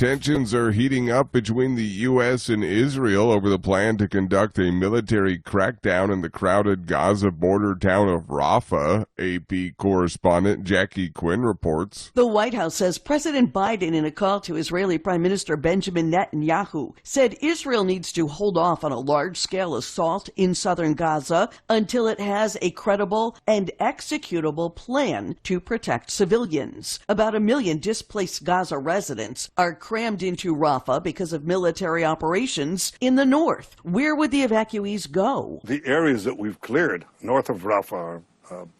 Tensions are heating up between the U.S. and Israel over the plan to conduct a military crackdown in the crowded Gaza border town of Rafah, AP correspondent Jackie Quinn reports. The White House says President Biden, in a call to Israeli Prime Minister Benjamin Netanyahu, said Israel needs to hold off on a large-scale assault in southern Gaza until it has a credible and executable plan to protect civilians. About 1 million displaced Gaza residents are crammed into Rafah because of military operations in the north. Where would the evacuees go? The areas that we've cleared north of Rafah,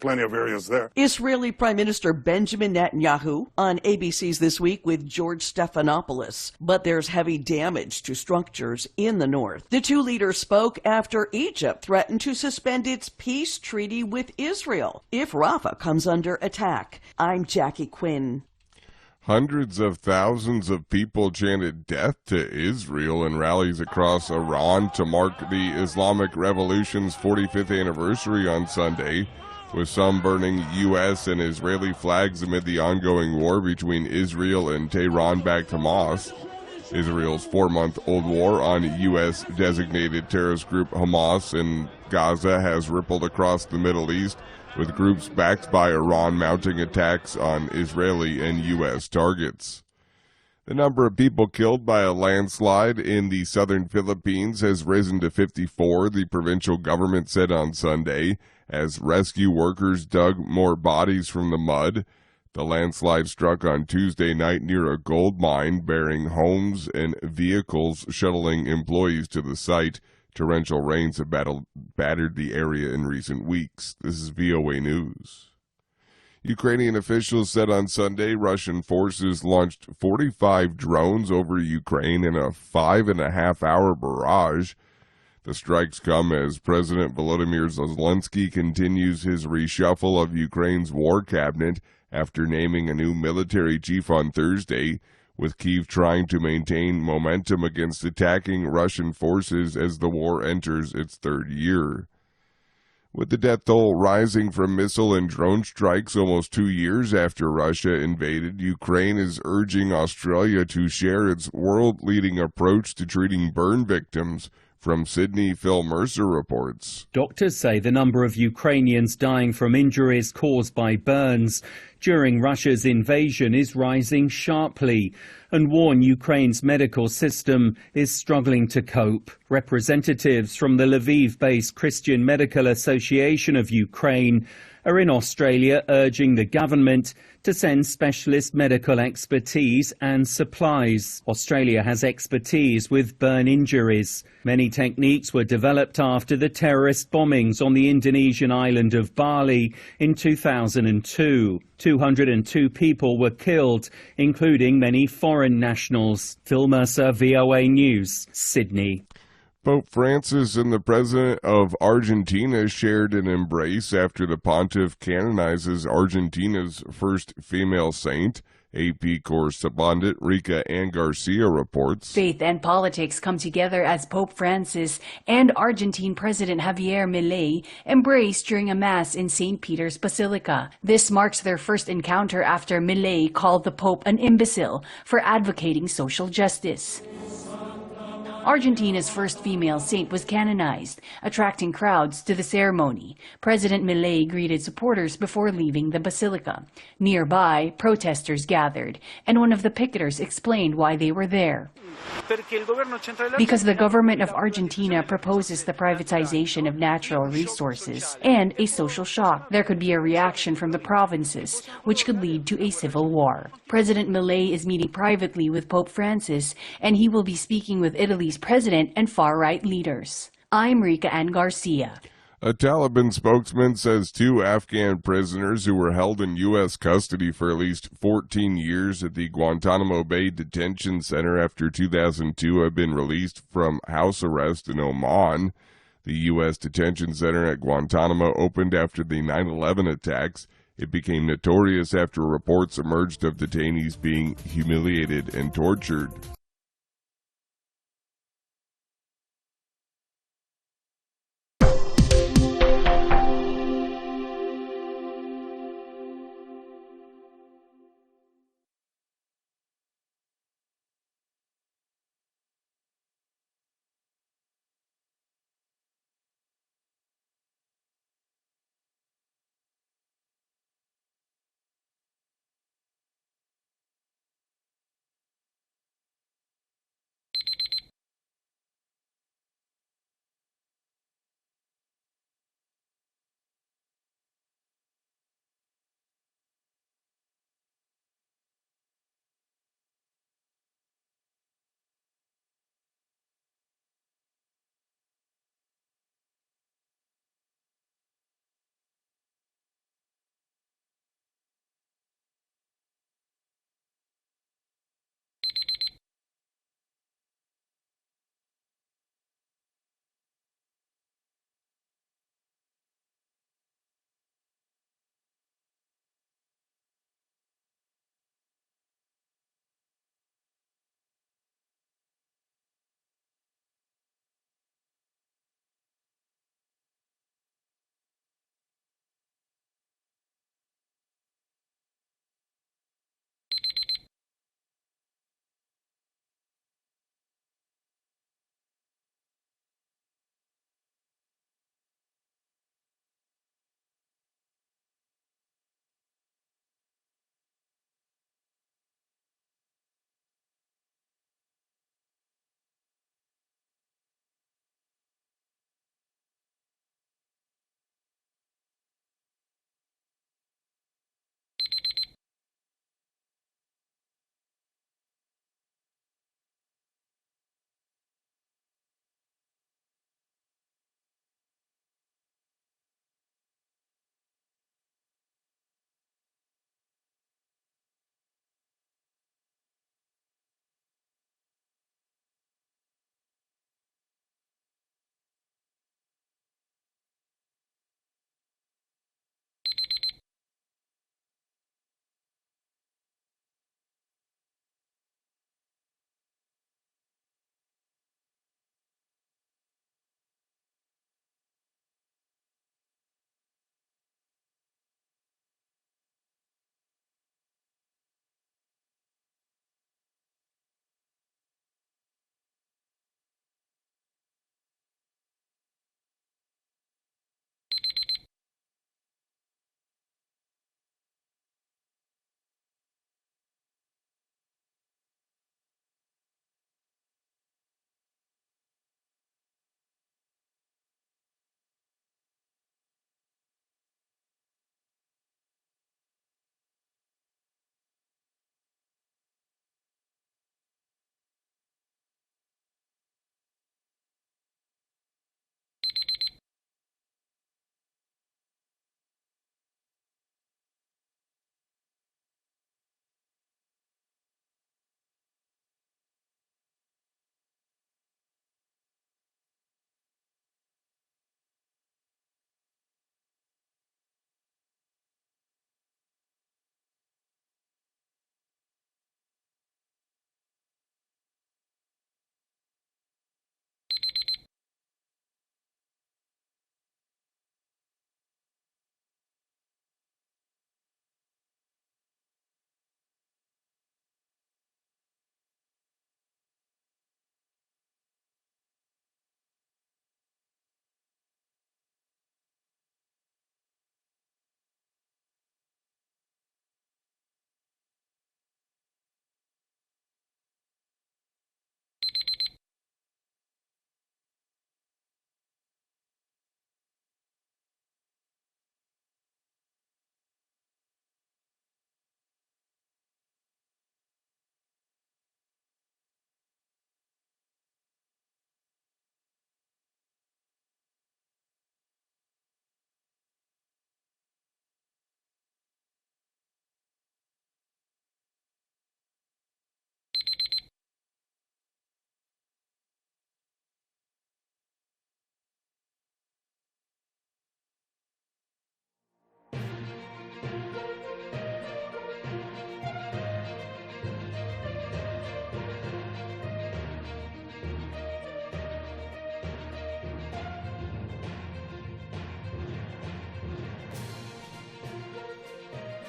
plenty of areas there. Israeli Prime Minister Benjamin Netanyahu on ABC's This Week with George Stephanopoulos. But there's heavy damage to structures in the north. The two leaders spoke after Egypt threatened to suspend its peace treaty with Israel if Rafah comes under attack. I'm Jackie Quinn. Hundreds of thousands of people chanted death to Israel in rallies across Iran to mark the Islamic Revolution's 45th anniversary on Sunday, with some burning U.S. and Israeli flags amid the ongoing war between Israel and Tehran-backed Hamas. Israel's 4-month-old war on U.S.-designated terrorist group Hamas in Gaza has rippled across the Middle East, with groups backed by Iran mounting attacks on Israeli and U.S. targets. The number of people killed by a landslide in the southern Philippines has risen to 54, the provincial government said on Sunday, as rescue workers dug more bodies from the mud. The landslide struck on Tuesday night near a gold mine, bearing homes and vehicles shuttling employees to the site. Torrential rains have battered the area in recent weeks. This is VOA News. Ukrainian officials said on Sunday Russian forces launched 45 drones over Ukraine in a 5.5-hour barrage. The strikes come as President Volodymyr Zelensky continues his reshuffle of Ukraine's war cabinet after naming a new military chief on Thursday, with Kyiv trying to maintain momentum against attacking Russian forces as the war enters its third year. With the death toll rising from missile and drone strikes almost 2 years after Russia invaded, Ukraine is urging Australia to share its world-leading approach to treating burn victims. From Sydney, Phil Mercer reports. Doctors say the number of Ukrainians dying from injuries caused by burns during Russia's invasion is rising sharply and warn Ukraine's medical system is struggling to cope. Representatives from the Lviv-based Christian Medical Association of Ukraine are in Australia urging the government to send specialist medical expertise and supplies. Australia has expertise with burn injuries. Many techniques were developed after the terrorist bombings on the Indonesian island of Bali in 2002. 202 people were killed, including many foreign nationals. Phil Mercer, VOA News, Sydney. Pope Francis and the President of Argentina shared an embrace after the pontiff canonizes Argentina's first female saint. AP correspondent Rika Ann Garcia reports. Faith and politics come together as Pope Francis and Argentine President Javier Milei embrace during a mass in St. Peter's Basilica. This marks their first encounter after Milei called the Pope an imbecile for advocating social justice. Argentina's first female saint was canonized, attracting crowds to the ceremony. President Milei greeted supporters before leaving the basilica. Nearby, protesters gathered, and one of the picketers explained why they were there. Because the government of Argentina proposes the privatization of natural resources and a social shock. There could be a reaction from the provinces, which could lead to a civil war. President Milei is meeting privately with Pope Francis, and he will be speaking with Italy's president and far-right leaders. I'm Rika Ann Garcia. A Taliban spokesman says 2 Afghan prisoners who were held in U.S. custody for at least 14 years at the Guantanamo Bay Detention Center after 2002 have been released from house arrest in Oman. The U.S. detention center at Guantanamo opened after the 9/11 attacks. It became notorious after reports emerged of detainees being humiliated and tortured.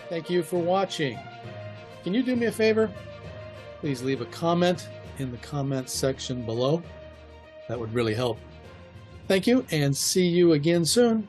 Thank you for watching. Can you do me a favor? Please leave a comment in the comment section below. That would really help. Thank you, and see you again soon.